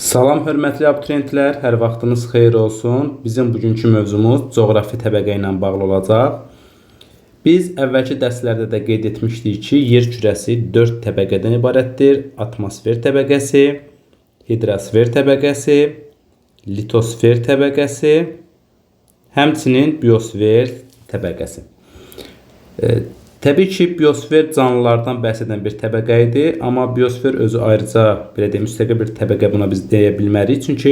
Salam hörmətli abituriyentlər, hər vaxtınız xeyir olsun. Bizim bugünkü mövzumuz coğrafi təbəqə ilə bağlı olacaq. Biz əvvəlki dərslərdə də qeyd etmişdik ki, yer kürəsi 4 təbəqədən ibarətdir. Atmosfer təbəqəsi, hidrosfer təbəqəsi, litosfer təbəqəsi, həmçinin biosfer təbəqəsi. Təbii ki, biosfer canlılardan bəhs edən bir təbəqə idi, amma biosfer özü ayrıca belə deyim, müstəqil bir təbəqə buna biz deyə bilmərik. Çünki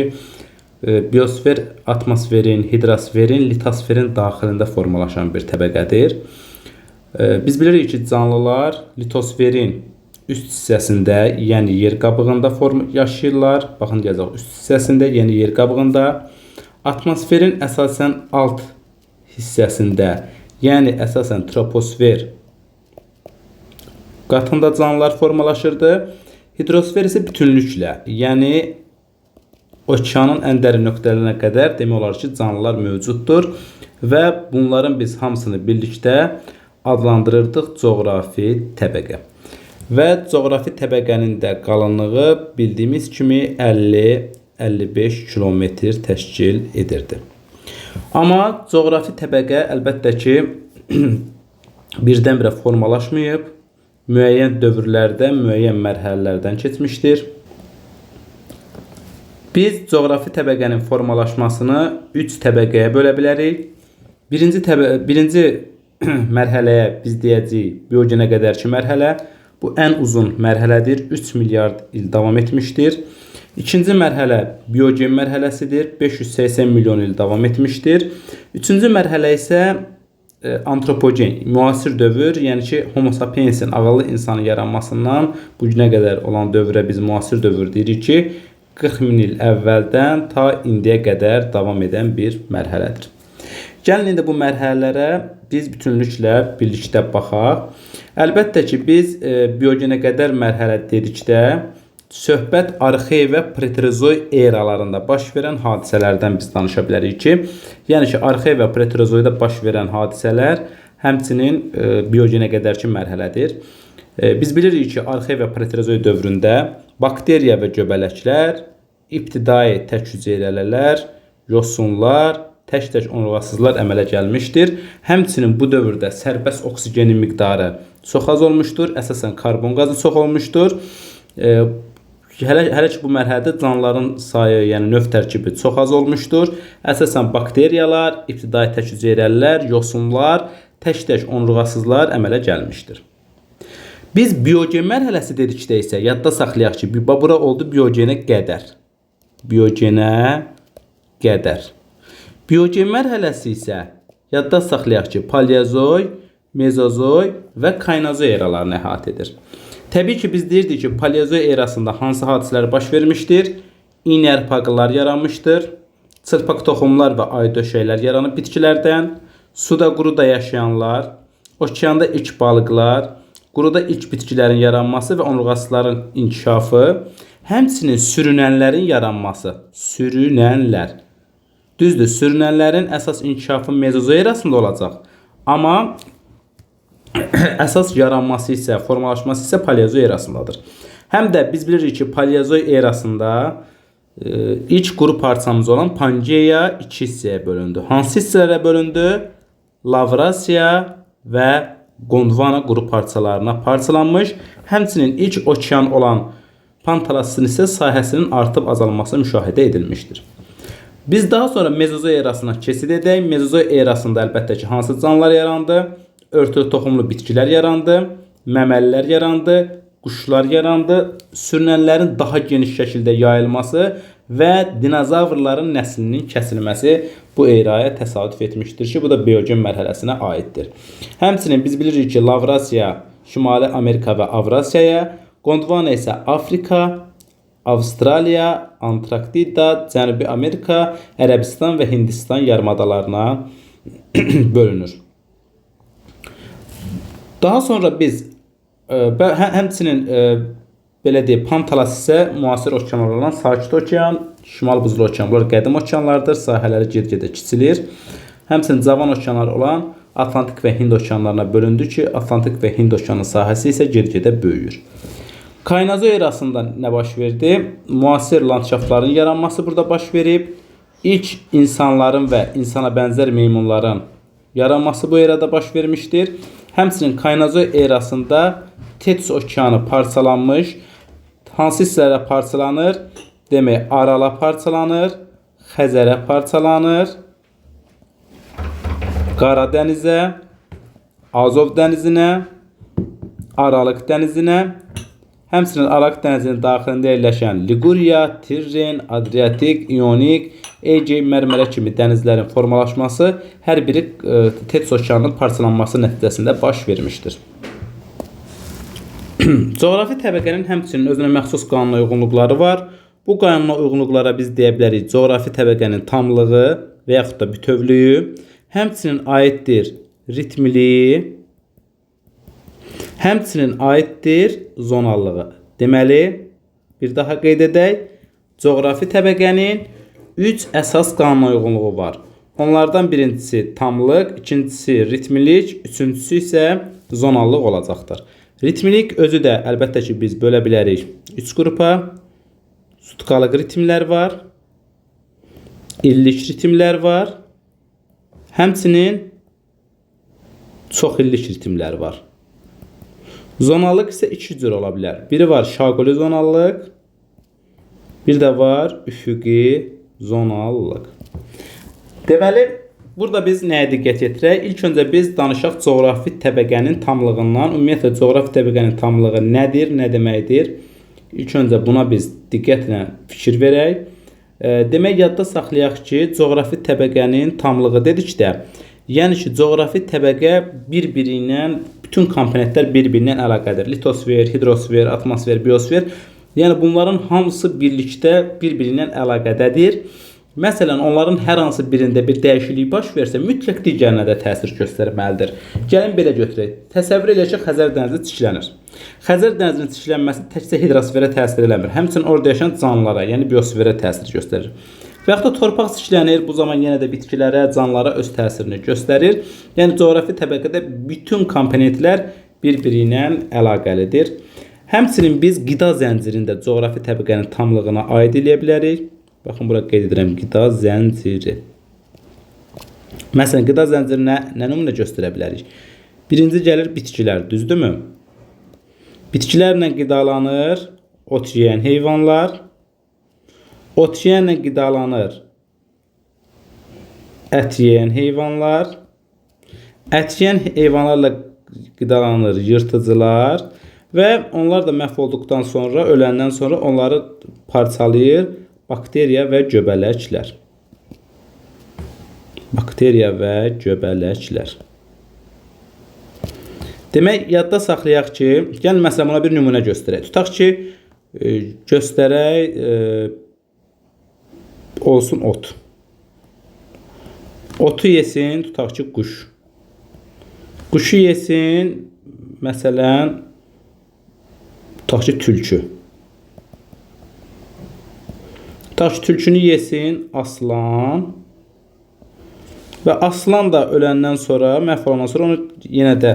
biosfer atmosferin, hidrosferin, litosferin daxilində formalaşan bir təbəqədir. Biz bilirik ki, canlılar litosferin üst hissəsində, yəni yer qabığında yaşayırlar. Baxın, gələcək üst hissəsində, yəni yer qabığında. Atmosferin əsasən alt hissəsində, yəni əsasən troposfer qatında canlılar formalaşırdı. Hidrosfer isə bütünlüklə, yəni okeanın ən dərin nöqtələrinə qədər demək olar ki, canlılar mövcuddur və bunların biz hamısını birlikdə adlandırırdıq coğrafi təbəqə. Və coğrafi təbəqənin də qalınlığı bildiyimiz kimi 50-55 kilometr təşkil edirdi. Amma coğrafi təbəqə əlbəttə ki, birdən-birə formalaşmayıb, müəyyən dövrlərdə, müəyyən mərhələlərdən keçmişdir. Biz coğrafi təbəqənin formalaşmasını 3 təbəqəyə bölə bilərik. Birinci mərhələyə biz deyəcəyik biogenə qədərki mərhələ. Bu ən uzun mərhələdir, 3 milyard il davam etmişdir. İkinci mərhələ biogen mərhələsidir, 580 milyon il davam etmişdir. Üçüncü mərhələ isə antropogen, müasir dövr, yəni ki, Homo sapiensin, ağıllı insanın yaranmasından bu günə qədər olan dövrə biz müasir dövr deyirik ki, 40 min il əvvəldən ta indiyə qədər davam edən bir mərhələdir. Gəlin indi bu mərhələlərə biz bütünlüklə birlikdə baxaq. Əlbəttə ki, biz biogenə qədər mərhələ dedikdə söhbət arxey və preterozoi eralarında baş verən hadisələrdən biz danışa bilərik ki, yəni ki, arxey və preterozoida baş verən hadisələr həmçinin biogenə qədərki mərhələdir. Biz bilirik ki, arxey və preterozoi dövründə bakteriya və göbələklər, ibtidai tək hüceyrələr, yosunlar, tək-tək onurğasızlar əmələ gəlmişdir. Həmçinin bu dövrdə sərbəst oksigenin miqdarı çox az olmuşdur, əsasən karbon qazı çox olmuşdur. Hələ ki, bu mərhələdə canlıların sayı, yəni növ tərkibi çox az olmuşdur. Əsasən bakteriyalar, ibtidai tək hüceyrəlilər, yosunlar, tək-tək onurğasızlar əmələ gəlmişdir. Biz biogen mərhələsi dedikdə isə yadda saxlayaq ki, bura oldu biogenə qədər. Biogenə qədər. Biogen mərhələsi isə yadda saxlayaq ki, paleozoy, mezozoy və kaynozoy eralarını əhatə edir. Təbii ki, biz deyirdik ki, paleozoy erasında hansı hadisələr baş vermişdir? İynərpaqlar yaranmışdır, çırpaq toxumlar və ay döşəklər yaranıb bitkilərdən, suda quruda yaşayanlar, okeanda ilk balıqlar, quruda ilk bitkilərin yaranması və onurğasızların inkişafı, həmçinin sürünənlərin yaranması. Sürünənlər. Düzdür, sürünənlərin əsas inkişafı mezozoy erasında olacaq. Amma əsas yaranması isə, formalaşması isə paleozoy erasındadır. Həm də biz bilirik ki, paleozoy erasında ilk quru parçamız olan Pangeya 2 hissəyə bölündü. Hansı hissələrə bölündü? Lavrasiya və Gondwana quru parçalarına parçalanmış. Həmçinin ilk okean olan Pantalasın isə sahəsinin artıb azalması müşahidə edilmişdir. Biz daha sonra mezozoy erasına keçid edək. Mezozoy erasında əlbəttə ki, hansı canlılar yarandı? Örtülü toxumlu bitkilər yarandı, məməlilər yarandı, quşlar yarandı, sürünənlərin daha geniş şəkildə yayılması və dinozavrların nəslinin kəsilməsi bu eraya təsadüf etmişdir ki, bu da biogen mərhələsinə aiddir. Həmçinin biz bilirik ki, Lavrasiya Şimali Amerika və Avrasiyaya, Gondwana isə Afrika, Avstraliya, Antarktida, Cənubi Amerika, Ərəbistan və Hindistan yarımadalarına bölünür. Daha sonra biz həmçinin belə deyək, Pantalas isə müasir okeanlar olan Sakit okean, Şimal Buzlu okean, bunlar qədim okeanlardır, sahələri get-gedə kiçilir. Həmçinin cavan okeanlar olan Atlantik və Hind okeanlarına bölündü ki, Atlantik və Hind okeanın sahəsi isə get-gedə böyüyür. Kaynazo erasında nə baş verdi? Müasir landşaftların yaranması burada baş verib. İlk insanların və insana bənzər meymunların yaranması bu erada baş vermişdir. Həmçinin Kaynazo erasında Tetis okeanı parçalanmış. Hansı hissələrə parçalanır? Demək, Arala parçalanır, Xəzərə parçalanır, Qara dənizə, Azov dənizinə, Aralıq dənizinə, həmçinin Aralıq dənizinin daxilində yerləşən Liguriya, Tirren, Adriatik, İonik, Egey, Mərmərə kimi dənizlərin formalaşması hər biri Tetis okeanının parçalanması nəticəsində baş vermişdir. Coğrafi təbəqənin həmçinin özünə məxsus qanuna uyğunluqları var. Bu qanuna uyğunluqlara biz deyə bilərik coğrafi təbəqənin tamlığı və yaxud da bütövlüyü, həmçinin aiddir ritmiliyi, həmçinin aiddir zonallığı. Deməli, bir daha qeyd edək, coğrafi təbəqənin 3 əsas qanuna uyğunluğu var. Onlardan birincisi tamlıq, ikincisi ritmilik, üçüncüsü isə zonallıq olacaqdır. Ritmilik özü də əlbəttə ki biz bölə bilərik 3 qrupa. Sutkalıq ritmlər var, illik ritmlər var, həmçinin çox illik ritmlər var. Zonallıq isə 2 cür ola bilər. Biri var şaquli zonallıq, bir də var üfüqi zonallıq. Deməli, burada biz nəyə diqqət yetirək? İlk öncə biz danışaq coğrafi təbəqənin tamlığından. Ümumiyyətlə, coğrafi təbəqənin tamlığı nədir, nə deməkdir? İlk öncə buna biz diqqətlə fikir verək. Demək, yadda saxlayaq ki, coğrafi təbəqənin tamlığı dedikdə, yəni ki, coğrafi təbəqə bir-biri ilə, bütün komponentlər bir-biri ilə əlaqədir. Litosfer, hidrosfer, atmosfer, biosfer. Yəni, bunların hamısı birlikdə bir-biri ilə əlaqədədir. Məsələn, onların hər hansı birində bir dəyişiklik baş versə, mütləq digərinə də təsir göstərməlidir. Gəlin belə götürək. Təsəvvür edək ki, Xəzər dənizi çiklənir. Xəzər dənizinin çiklənməsi təkcə hidrosferə təsir eləmir. Həmçinin orada yaşayan canlılara, yəni biosferə təsir göstərir. Və yaxud da torpaq çiklənir, bu zaman yenə də bitkilərə, canlılara öz təsirini göstərir. Yəni, coğrafi təbəqədə bütün komponentlər bir-biri ilə əlaqəlidir. Həmçinin biz qida zəncirində coğrafi təbəqənin tamlığına aid eləyə bilərik. Baxın, bura qeyd edirəm, qida zənciri. Məsələn, qida zəncirinə nə nümunə göstərə bilərik? Birinci gəlir bitkilər, düzdürmü? Bitkilərlə qidalanır ot yeyən heyvanlar. Ot yeyənlə qidalanır ət yeyən heyvanlar. Ət yeyən heyvanlarla qidalanır yırtıcılar. Və onlar da məhv olduqdan sonra, öləndən sonra onları parçalayır bakteriya və göbələklər. Bakteriya və göbələklər. Demək, yadda saxlayaq ki, gəlin məsələn buna bir nümunə göstərək. Tutaq ki, göstərək olsun ot. Otu yesin, tutaq ki, quş. Quşu yesin, məsələn, tutaq ki, tülkü. Tutaq ki, tülkünü yesin aslan. Və aslan da öləndən sonra, məhv olandan sonra onu yenə də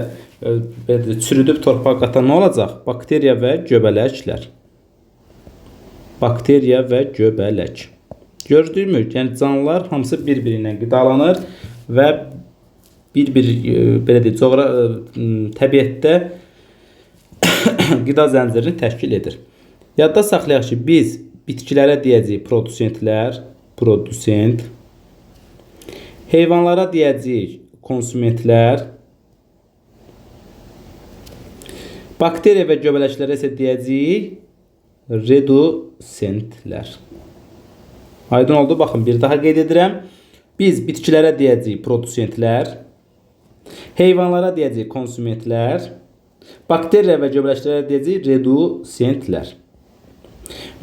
çürüdüb torpağa qatan nə olacaq? Bakteriya və göbələklər. Bakteriya və göbələk. Gördüyümü, yəni canlılar hamısı bir-biri ilə qidalanır və belə deyək, təbiətdə qida zəncirini təşkil edir. Yadda saxlayaq ki, biz bitkilərə deyəcəyik produsentlər, produsent. Heyvanlara deyəcəyik konsumentlər. Bakteriya və göbələklərə isə deyəcəyik redusentlər. Aydın oldu, baxın, bir daha qeyd edirəm. Biz bitkilərə deyəcəyik produsentlər. Heyvanlara deyəcəyik konsumentlər. Bakteriya və göbələklərə deyəcəyik redusentlər.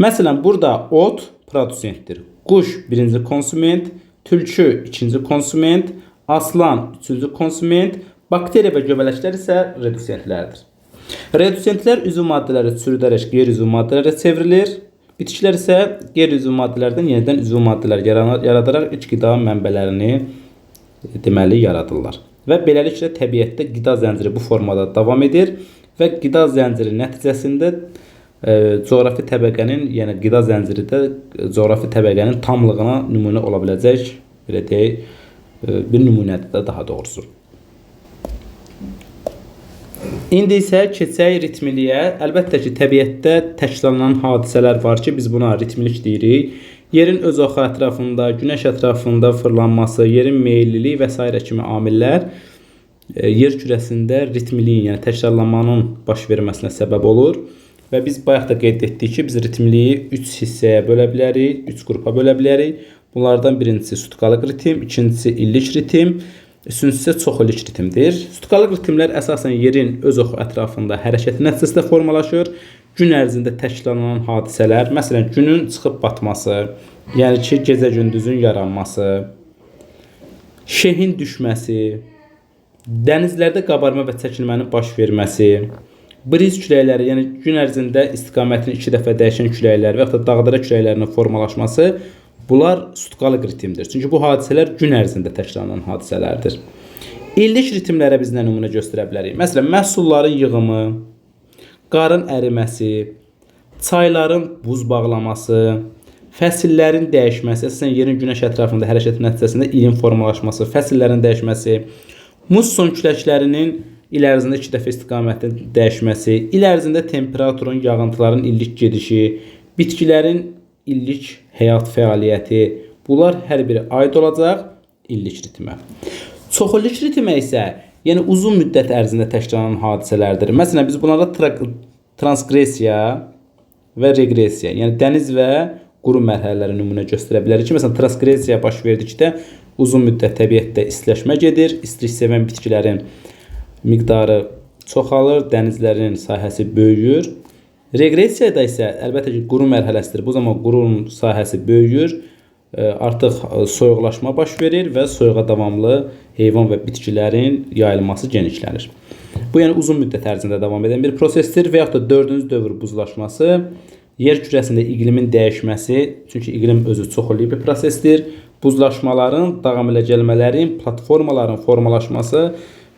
Məsələn, burada ot produsentdir. Quş birinci konsument, tülkü ikinci konsument, aslan üçüncü konsument, bakteriya və göbələklər isə redusentlərdir. Redusentlər üzv maddələri çürüdərək qeyri-üzv maddələrə çevrilir. Bitkilər isə qeyri-üzv maddələrdən yenidən üzv maddələr yaradaraq iç qida mənbələrini deməli yaradırlar. Və beləliklə təbiətdə qida zənciri bu formada davam edir və qida zənciri nəticəsində coğrafi təbəqənin, yəni qida zəncirində coğrafi təbəqənin tamlığına nümunə ola biləcək belə deyək, bir nümunədir də daha doğrusu. İndi isə keçək ritmiliyə. Əlbəttə ki, təbiətdə təkrarlanan hadisələr var ki, biz buna ritmilik deyirik. Yerin öz oxu ətrafında, günəş ətrafında fırlanması, yerin meyilliliyi və s. kimi amillər yer kürəsində ritmiliyin, yəni təkrarlanmanın baş verməsinə səbəb olur. Və biz bayaq da qeyd etdik ki, biz ritmiliyi 3 hissəyə bölə bilərik, 3 qrupa bölə bilərik. Bunlardan birincisi sutkalıq ritm, ikincisi illik ritm, üçüncüsü çoxillik ritmdir. Sutkalıq ritmlər əsasən yerin öz oxu ətrafında hərəkəti nəticəsində formalaşır. Gün ərzində təkrarlanan hadisələr, məsələn, günün çıxıb batması, yəni ki, gecə-gündüzün yaranması, şehin düşməsi, dənizlərdə qabarma və çəkilmənin baş verməsi, briz küləkləri, yəni gün ərzində istiqamətini 2 dəfə dəyişən küləklər və ya da dağdara küləklərinin formalaşması, bunlar sutkalıq ritmdir. Çünki bu hadisələr gün ərzində təkrarlanan hadisələrdir. İllik ritmlərə biz nə nümunə göstərə bilərik? Məsələn, məhsulların yığımı, qarın əriməsi, çayların buz bağlaması, fəsillərin dəyişməsi, əsasən yerin günəş ətrafında hərəkəti nəticəsində ilin formalaşması, fəsillərin dəyişməsi, musson küləklərinin il ərzində 2 dəfə istiqamətin dəyişməsi, il ərzində temperaturun, yağıntıların illik gedişi, bitkilərin illik həyat fəaliyyəti, bunlar hər biri aid olacaq illik ritmə. Çoxillik ritmə isə yəni uzun müddət ərzində təkrarlanan hadisələrdir. Məsələn, biz bunlara transqressiya və reqressiya, yəni dəniz və quru mərhələləri nümunə göstərə bilərik ki, məsələn, transqressiya baş verdikdə uzun müddət təbiətdə istiləşmə gedir, istilik sevən bitkilərin miqdarı çoxalır, dənizlərin sahəsi böyüyür. Reqressiyada isə əlbəttə ki, quru mərhələsidir. Bu zaman qurunun sahəsi böyüyür, artıq soyuqlaşma baş verir və soyuğa davamlı heyvan və bitkilərin yayılması genişlənir. Bu, yəni uzun müddət ərzində davam edən bir prosesdir və yaxud da 4-cü dövr buzlaşması, yer kürəsində iqlimin dəyişməsi, çünki iqlim özü çoxillik bir prosesdir, buzlaşmaların, dağım ilə gəlmələrin, platformaların formalaşması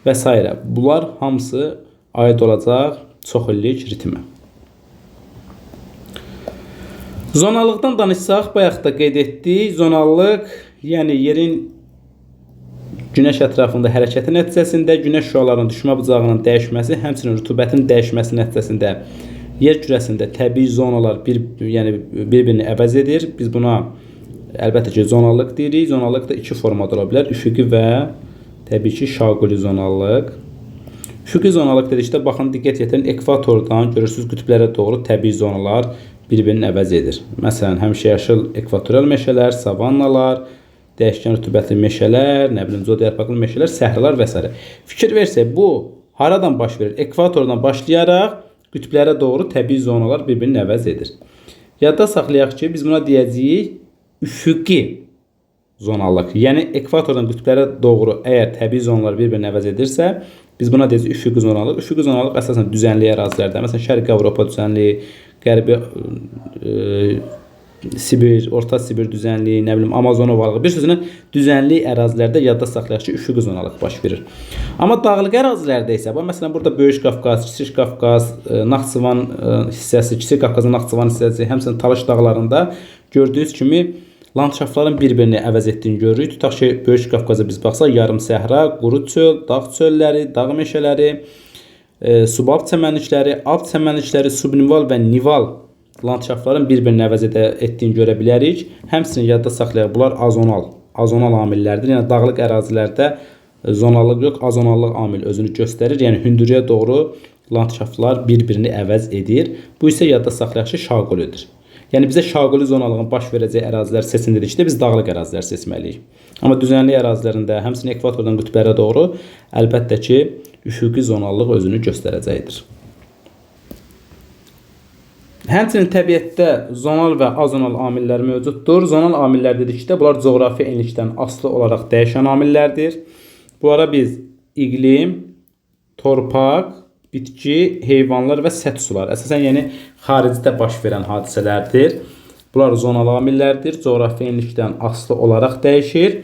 və s. Bunlar hamısı aid olacaq çoxillik ritmə. Zonalıqdan danışsaq, bayaq da qeyd etdik. Zonallıq, yəni yerin günəş ətrafında hərəkəti nəticəsində günəş şüalarının düşmə bucağının dəyişməsi, həmçinin rütubətin dəyişməsi nəticəsində yer kürəsində təbii zonalar bir-birini əvəz edir. Biz buna əlbəttə ki, zonallıq deyirik. Zonallıq da 2 formada ola bilər. Üfüqi və təbii ki, şaquli zonallıq. Üfüqi zonallıq dedikdə, baxın, diqqət yetirin, ekvatordan görürsünüz qütblərə doğru təbii zonalar bir-birini əvəz edir. Məsələn, həmişəyaşıl ekvatoral meşələr, savannalar, dəyişkən rütubətli meşələr, zod yarpaqlı meşələr, səhralar və s. Fikir versək, bu haradan baş verir? Ekvatordan başlayaraq qütblərə doğru təbii zonalar bir-birini əvəz edir. Yadda saxlayaq ki, biz buna deyəcəyik üfüqi zonallıq. Yəni, ekvatordan qütblərə doğru əgər təbii zonalar bir-birini əvəz edirsə, biz buna deyəcəyik üfüqi zonallıq. Üfüqi zonallıq əsasən düzənli ərazilərdə, məsələn, Şərqi Avropa düzənliyi, Qərbi Sibir, Orta Sibir düzənliyi, Amazon ovalığı, bir sözünə düzənli ərazilərdə yadda saxlayaq ki, üfüqi zonalıq baş verir. Amma dağlıq ərazilərdə isə, məsələn, burada Böyük Qafqaz, Kiçik Qafqaz, Naxçıvan hissəsi, Kiçik Qafqazın Naxçıvan hissəsi, həmçinin Talış dağlarında gördüyünüz kimi landşaftların bir-birini əvəz etdiyini görürük. Tutaq ki, Böyük Qafqaza biz baxsaq, yarım səhra, quru çöl, dağ çölləri, dağ meşələri, subalp çəmənlikləri, alp çəmənlikləri, subnival və nival landşaftların bir-birini əvəz etdiyini görə bilərik. Həmçinin yadda saxlayaq, bunlar azonal amillərdir. Yəni, dağlıq ərazilərdə zonallıq yox, azonallıq amil özünü göstərir. Yəni, hündürüyə doğru landşaftlar bir-birini əvəz edir. Bu isə yadda saxlayaq ki, şaqulidir. Yəni, bizə şaquli zonalığın baş verəcək ərazilər seçin dedikdə biz dağlıq ərazilər seçməliyik. Amma düzənli ərazilərində, həmçinin ekvatordan qütblərə doğru əlbəttə ki, üfüqi zonallıq özünü göstərəcəkdir. Həmçinin təbiətdə zonal və azonal amillər mövcuddur. Zonal amillər dedikdə, bunlar coğrafi enlikdən asılı olaraq dəyişən amillərdir. Bunlara biz iqlim, torpaq, bitki, heyvanlar və səth sular, əsasən yəni xaricdə baş verən hadisələrdir. Bunlar zonal amillərdir, coğrafi enlikdən asılı olaraq dəyişir.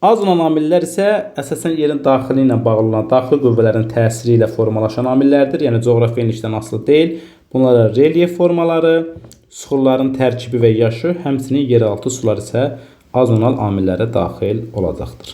Azonal amillər isə əsasən yerin daxili ilə bağlı olan daxili qüvvələrin təsiri ilə formalaşan amillərdir. Yəni coğrafi enlikdən asılı deyil. Bunlara relyef formaları, suxurların tərkibi və yaşı, həmçinin yeraltı sular isə azonal amillərə daxil olacaqdır.